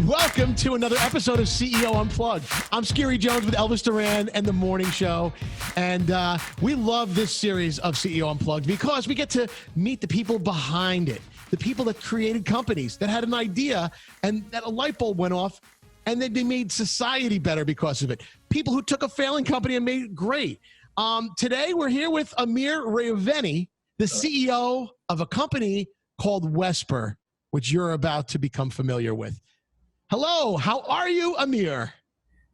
Welcome to another episode of CEO Unplugged. I'm Scary Jones with Elvis Duran and The Morning Show. And we love this series of CEO Unplugged because we get to meet the people behind it, the people that created companies, that had an idea and that a light bulb went off and they made society better because of it. People who took a failing company and made it great. Today, we're here with Amir Reuveny, the CEO of a company called Wesper, which you're about to become familiar with. Hello, how are you, Amir?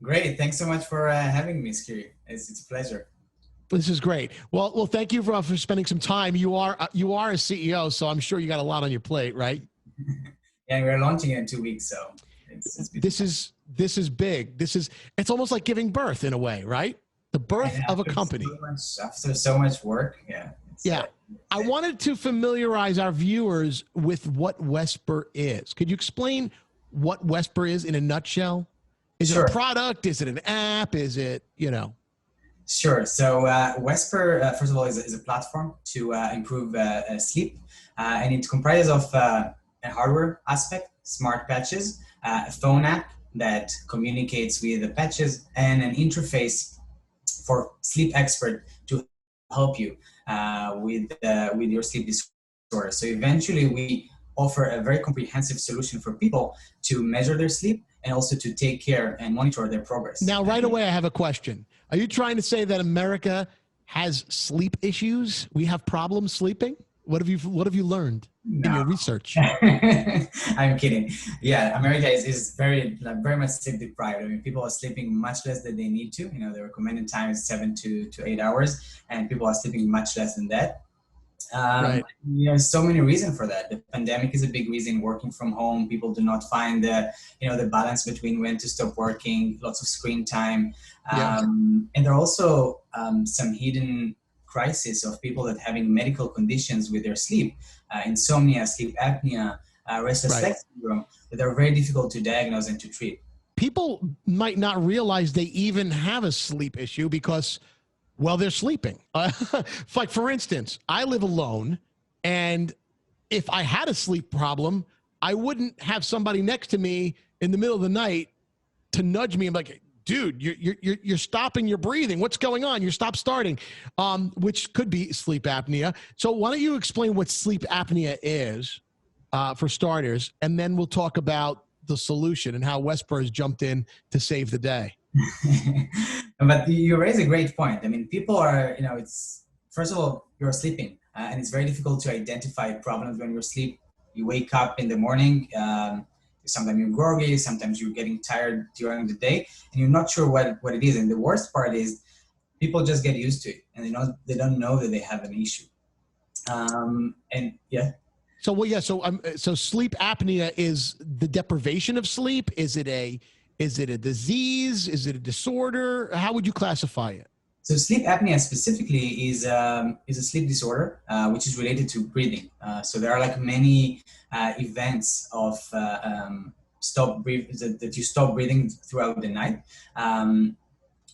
Great. Thanks so much for having me, Scary. It's a pleasure. This is great. Well, thank you for spending some time. You are a CEO, so I'm sure you got a lot on your plate, right? Yeah, we're launching it in 2 weeks, so this is big. It's almost like giving birth in a way, right? The birth of a company. After so much work, yeah. I wanted to familiarize our viewers with what Wesper is. Could you explain what Wesper is in a nutshell? Is it a product? Is it an app? Is it, Sure. So Wesper, first of all, is a platform to improve sleep. And it comprises of a hardware aspect, smart patches, a phone app that communicates with the patches, and an interface for sleep expert to help you with your sleep disorder. So eventually we offer a very comprehensive solution for people to measure their sleep and also to take care and monitor their progress. Now, right away, I have a question. Are you trying to say that America has sleep issues? We have problems sleeping? What have you learned in your research? I'm kidding. Yeah, America is very much sleep deprived. I mean, people are sleeping much less than they need to. The recommended time is 7 to 8 hours, and people are sleeping much less than that. Right. There's so many reasons for that. The pandemic is a big reason. Working from home, people do not find the balance between when to stop working. Lots of screen time, and there are also some hidden crisis of that having medical conditions with their sleep, insomnia, sleep apnea, restless leg syndrome, that are very difficult to diagnose and to treat. People might not realize they even have a sleep issue because, well, they're sleeping. Like, for instance, I live alone, and if I had a sleep problem, I wouldn't have somebody next to me in the middle of the night to nudge me. I'm like, dude, you're stopping your breathing. What's going on? You stop starting, which could be sleep apnea. So why don't you explain what sleep apnea is for starters, and then we'll talk about the solution and how Wesper has jumped in to save the day. But you raise a great point. I mean, people are, it's, first of all, you're sleeping, and it's very difficult to identify problems when you're asleep. You wake up in the morning, sometimes you're groggy, sometimes you're getting tired during the day, and you're not sure what it is. And the worst part is people just get used to it, and they don't know that they have an issue. So sleep apnea is the deprivation of sleep. Is it a disease? Is it a disorder? How would you classify it? So sleep apnea specifically is a sleep disorder, which is related to breathing. So there are many events of that you stop breathing throughout the night,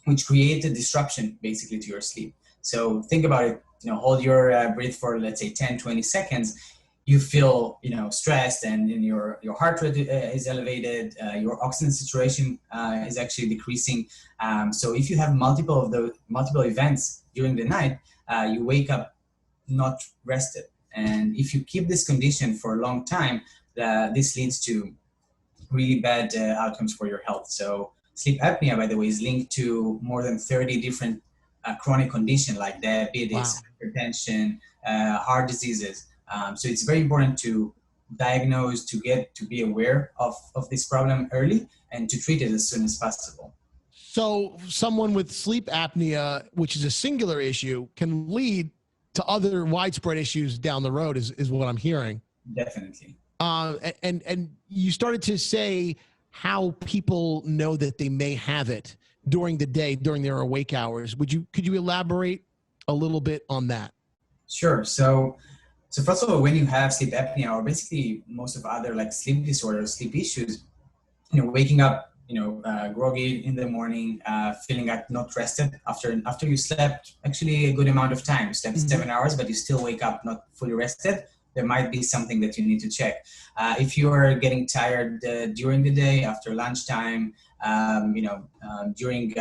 which create a disruption basically to your sleep. So think about it, hold your breath for, let's say, 10, 20 seconds. You feel, stressed, and your heart rate is elevated. Your oxygen saturation is actually decreasing. So if you have multiple events during the night, you wake up not rested. And if you keep this condition for a long time, this leads to really bad outcomes for your health. So sleep apnea, by the way, is linked to more than 30 different chronic conditions like diabetes, hypertension, heart diseases. So it's very important to diagnose, to be aware of this problem early, and to treat it as soon as possible. So someone with sleep apnea, which is a singular issue, can lead to other widespread issues down the road, is what I'm hearing. Definitely. And you started to say how people know that they may have it during the day, during their awake hours. Could you elaborate a little bit on that? Sure. So first of all, when you have sleep apnea, or basically most of other sleep disorders, sleep issues, waking up, groggy in the morning, feeling not rested after you slept actually a good amount of time. You slept 7 hours, but you still wake up not fully rested. there might be something that you need to check. If you are getting tired during the day, after lunchtime, during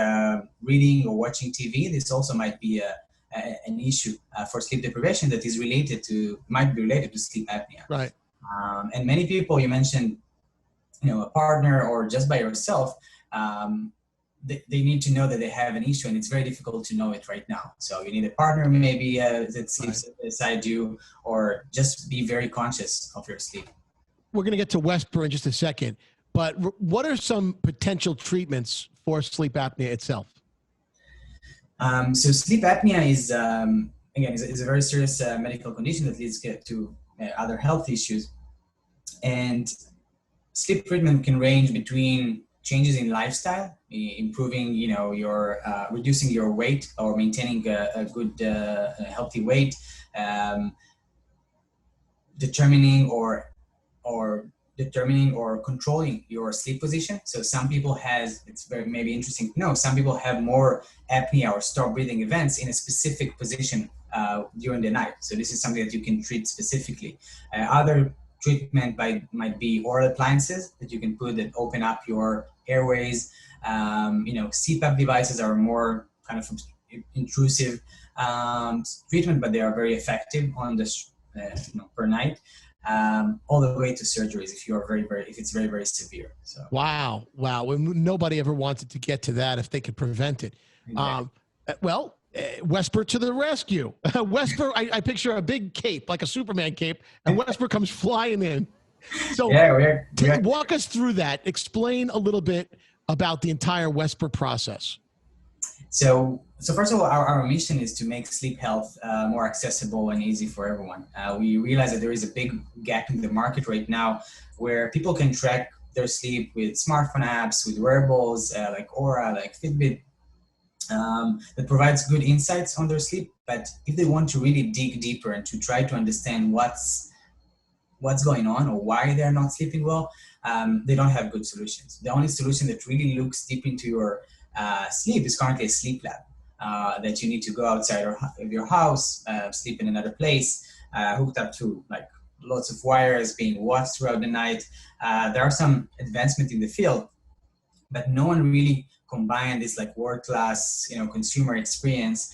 reading or watching TV, this also might be an issue for sleep deprivation that might be related to sleep apnea. Right. And many people, you mentioned, a partner or just by yourself, they need to know that they have an issue, and it's very difficult to know it right now. So you need a partner maybe that sleeps beside you, or just be very conscious of your sleep. We're going to get to Wesper in just a second, but what are some potential treatments for sleep apnea itself? So sleep apnea is a very serious medical condition that leads to other health issues, and sleep treatment can range between changes in lifestyle, improving, your reducing your weight or maintaining a good healthy weight, determining or controlling your sleep position. So some people it's very maybe interesting to know, some people have more apnea or stop breathing events in a specific position during the night. So this is something that you can treat specifically. Other treatment might be oral appliances that you can put that open up your airways. CPAP devices are more kind of intrusive treatment, but they are very effective on this per night. All the way to surgeries if it's very, very severe. So wow. Nobody ever wanted to get to that if they could prevent it. Exactly. Wesper to the rescue. Wesper, I picture a big cape, like a Superman cape, and Wesper comes flying in. So walk us through that. Explain a little bit about the entire Wesper process. So first of all, our mission is to make sleep health more accessible and easy for everyone. We realize that there is a big gap in the market right now where people can track their sleep with smartphone apps, with wearables like Aura, like Fitbit, that provides good insights on their sleep. But if they want to really dig deeper and to try to understand what's going on or why they're not sleeping well, they don't have good solutions. The only solution that really looks deep into your sleep is currently a sleep lab that you need to go outside of your house, sleep in another place, hooked up to like lots of wires, being watched throughout the night. There are some advancement in the field, but no one really combined this like world-class, consumer experience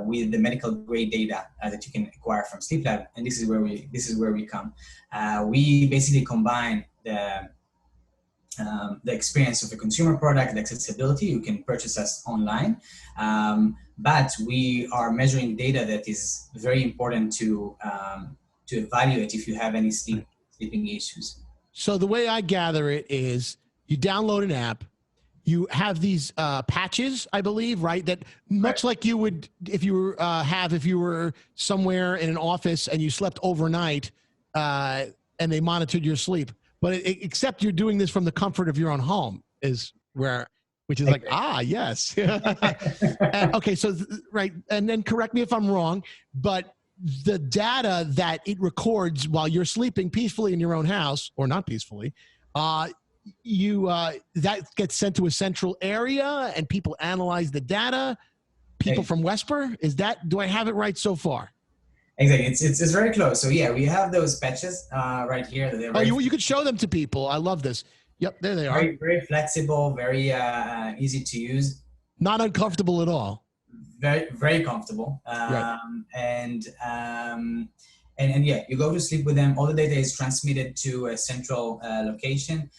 with the medical grade data that you can acquire from sleep lab, and this is where we come. We basically combine the experience of a consumer product, the accessibility. You can purchase us online, but we are measuring data that is very important to evaluate if you have any sleeping issues. So the way I gather it is you download an app, you have these patches, I believe, right? That much like you would if you were somewhere in an office and you slept overnight and they monitored your sleep. But except you're doing this from the comfort of your own home which is like, yes. Okay, so, right. And then correct me if I'm wrong, but the data that it records while you're sleeping peacefully in your own house, or not peacefully, that gets sent to a central area and people analyze the data. People from Wesper, do I have it right so far? Exactly, it's very close. So yeah, we have those patches right here. You could show them to people. I love this. Yep, there they are. Very, very flexible, very easy to use. Not uncomfortable at all. Very, very comfortable. Right. And yeah, you go to sleep with them. All the data is transmitted to a central location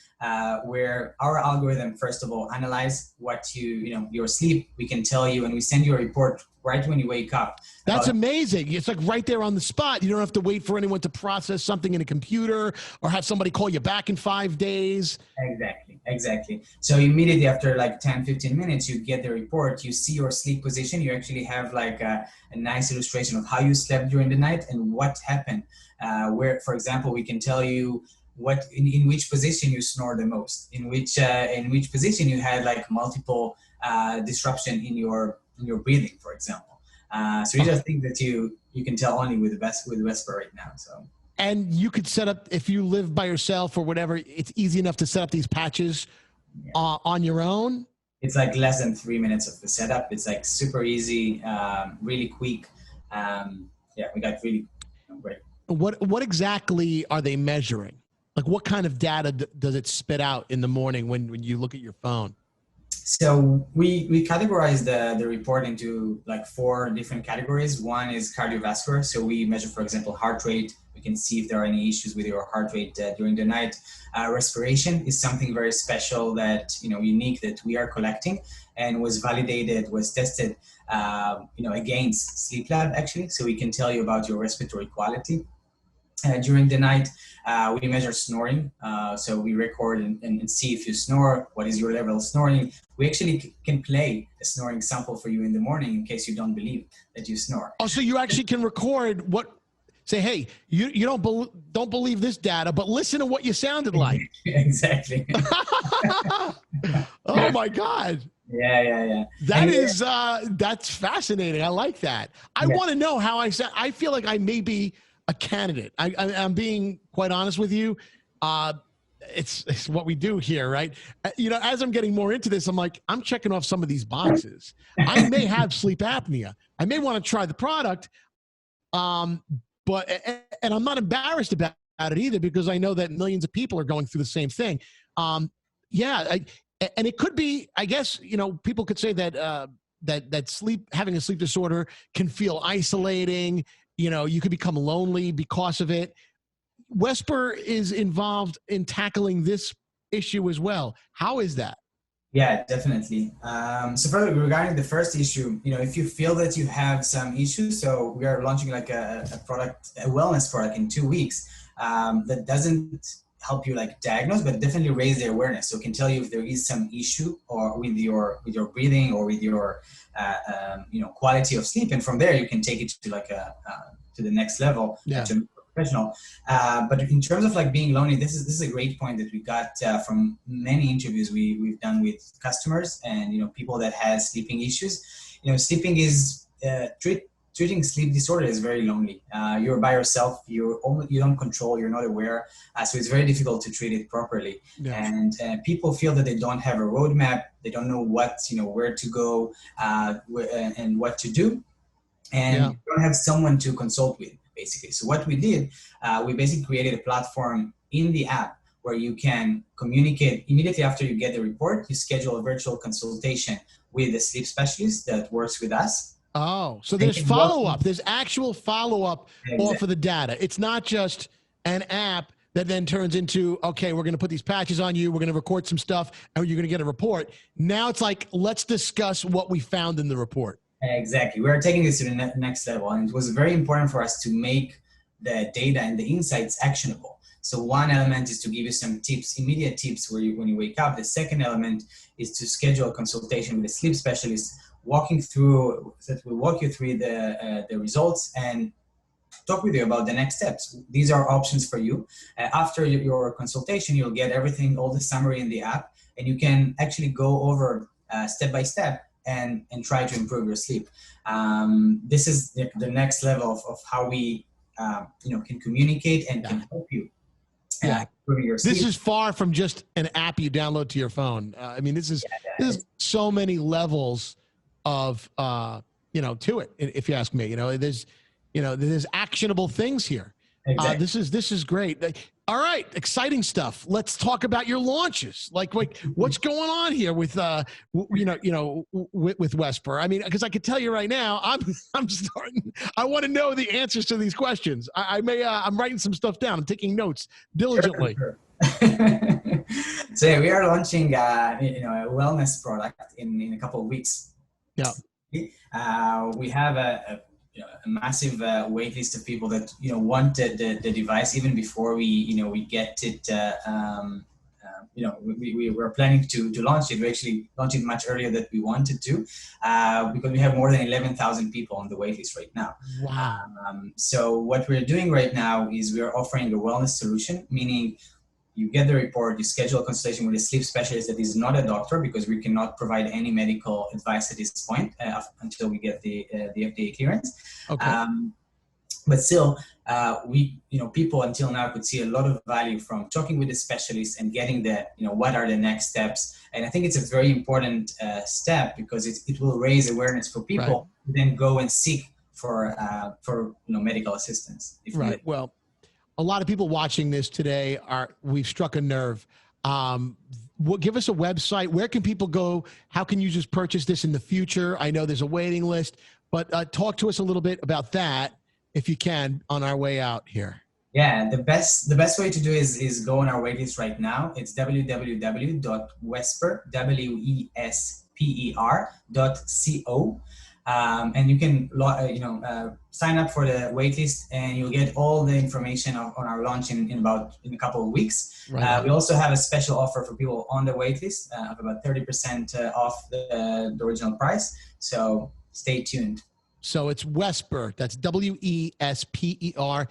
where our algorithm, first of all, analyze your sleep. We can tell you, and we send you a report right when you wake up. That's amazing. It's like right there on the spot. You don't have to wait for anyone to process something in a computer or have somebody call you back in 5 days. Exactly. So immediately after like 10, 15 minutes, you get the report, you see your sleep position. You actually have like a nice illustration of how you slept during the night and what happened. Where, for example, we can tell you in which position you snore the most, in which position you had like multiple disruption in your breathing, for example. So these are things that you can tell only with Wesper right now. So. And you could set up, if you live by yourself or whatever, it's easy enough to set up these patches on your own. It's like less than 3 minutes of the setup. It's like super easy, really quick. We got really great. what exactly are they measuring? Like what kind of data does it spit out in the morning when you look at your phone? So we categorize the report into like 4 different categories. One is cardiovascular. So we measure, for example, heart rate. We can see if there are any issues with your heart rate during the night. Respiration is something very special that, unique that we are collecting and was validated, was tested, against sleep lab actually. So we can tell you about your respiratory quality. During the night, we measure snoring. So we record and see if you snore, what is your level of snoring. We actually can play a snoring sample for you in the morning in case you don't believe that you snore. Oh, so you actually can record say, hey, you don't believe this data, but listen to what you sounded like. Exactly. Oh my God. Yeah. That's fascinating. I like that. I want to know how I sound. I feel like I may be a candidate. I'm being quite honest with you. It's what we do here, right? As I'm getting more into this, I'm like, I'm checking off some of these boxes. I may have sleep apnea. I may want to try the product. But I'm not embarrassed about it either, because I know that millions of people are going through the same thing. And it could be, I guess, people could say that having a sleep disorder can feel isolating. You could become lonely because of it. Wesper is involved in tackling this issue as well. How is that? Yeah, definitely. So further, regarding the first issue, if you feel that you have some issues, so we are launching like a wellness product in 2 weeks that doesn't help you like diagnose, but definitely raise the awareness. So it can tell you if there is some issue or with your breathing or with your quality of sleep, and from there you can take it to like to the next level. Yeah. To professional. But in terms of like being lonely, this is a great point that we got from many interviews we've done with customers and people that has sleeping issues. Sleeping is treating sleep disorder is very lonely. You're by yourself. You don't control. You're not aware. So it's very difficult to treat it properly. Yeah. And people feel that they don't have a roadmap. They don't know where to go and what to do, and don't have someone to consult with, basically. So what we did, we basically created a platform in the app where you can communicate immediately after you get the report. You schedule a virtual consultation with a sleep specialist that works with us. Oh, so there's follow-up. There's actual follow-up off of the data. It's not just an app that then turns into, okay, we're going to put these patches on you, we're going to record some stuff, and you're going to get a report. Now it's like, let's discuss what we found in the report. Exactly. We're taking this to the next level, and it was very important for us to make the data and the insights actionable. So one element is to give you some tips, immediate tips when you wake up. The second element is to schedule a consultation with a sleep specialist, walk you through the results and talk with you about the next steps. These are options for you. After your consultation, you'll get everything, all the summary in the app, and you can actually go over step by step and try to improve your sleep. This is the next level of how we can communicate and can help you improving your sleep. This is far from just an app you download to your phone. This is so many levels of to it, if you ask me. There's actionable things here. Exactly. This is great. All right, exciting stuff. Let's talk about your launches. Like what's going on here with with Wesper? Because I could tell you right now, I'm starting. I want to know the answers to these questions. I'm writing some stuff down. I'm taking notes diligently. Sure. So we are launching a wellness product in a couple of weeks. Yeah. We have a massive wait list of people that want the device even before we get it. We were planning to launch it. We actually launched it much earlier than we wanted to, because we have more than 11,000 people on the wait list right now. Wow. So what we're doing right now is we're offering a wellness solution, meaning you get the report, you schedule a consultation with a sleep specialist that is not a doctor, because we cannot provide any medical advice at this point until we get the FDA clearance. Okay. But still, people until now could see a lot of value from talking with the specialist and getting what are the next steps. And I think it's a very important step, because it will raise awareness for people who then go and seek for medical assistance. Right. Well, A lot of people watching this today we've struck a nerve. Give us a website. Where can people go? How can users purchase this in the future? I know there's a waiting list, but talk to us a little bit about that, if you can, on our way out here. Yeah, the best way to do is go on our waitlist right now. It's www.wesper.co. And you can sign up for the waitlist, and you'll get all the information on our launch in a couple of weeks. Right. We also have a special offer for people on the waitlist of about 30% off the original price. So stay tuned. So it's Wesper. That's WESPER.co,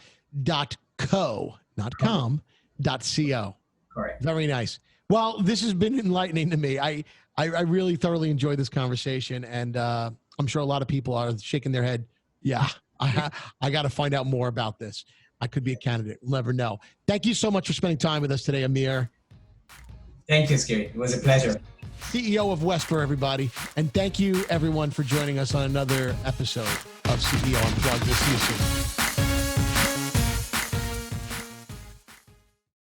not com, .co. Correct. Very nice. Well, this has been enlightening to me. I really thoroughly enjoyed this conversation, and I'm sure a lot of people are shaking their head. Yeah, I got to find out more about this. I could be a candidate. We'll never know. Thank you so much for spending time with us today, Amir. Thank you, Scary. It was a pleasure. CEO of Wesper, everybody. And thank you, everyone, for joining us on another episode of CEO Unplugged. We'll see you soon.